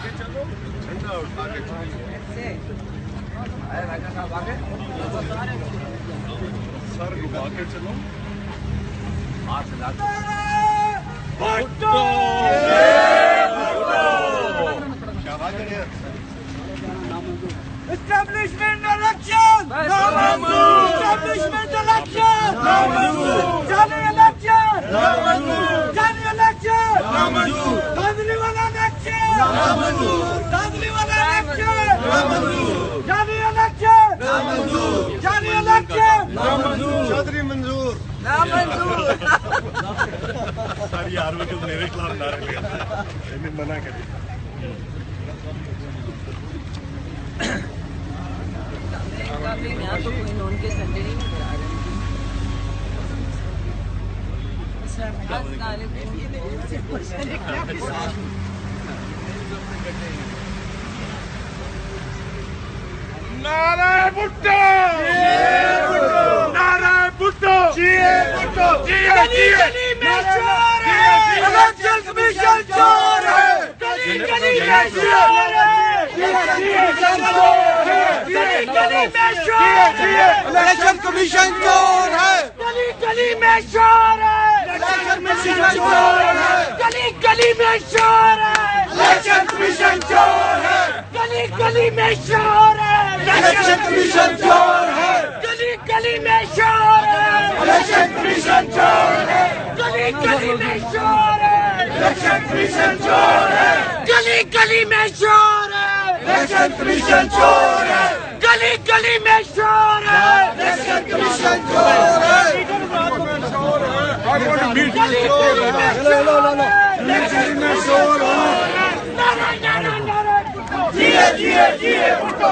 आगे चलो, झंडा उठा के चलो। सर घुमा के चलो। भुट्टो क्या बात है? Establishment election! No manzoor! Establishment election! No manzoor! Jani election! No manzoor! Jani election! No manzoor! Dadli wala election! No manzoor! Dadli wala election! No manzoor! Jani election! No manzoor! Jani election! No manzoor! Chaudhary मंजूर। No manzoor! सारी army के मेरे खिलाफ नारे लगा, मैंने मना कर दिया। यहाँ तो कोई नॉन के संडे नहीं नजर आ रहे नारे भुट्टो! नारे भुट्टो! गली में चोर है! इलेक्शन कमीशन चोर है! गली में चोर है! गली में चोर है! इलेक्शन कमीशन चोर है! गली में चोर है! इलेक्शन कमीशन चोर है! गली में चोर है! इलेक्शन कमीशन चोर है! गली में चोर है! इलेक्शन कमीशन चोर है! गली में चोर है! इलेक्शन कमीशन चोर है! गली में चोर है! इलेक्शन कमीशन चोर है! गली में चोर है! इलेक्शन कमीशन चोर है! गली में चोर है! इलेक्शन कमीशन चोर है! जिए भुट्टो!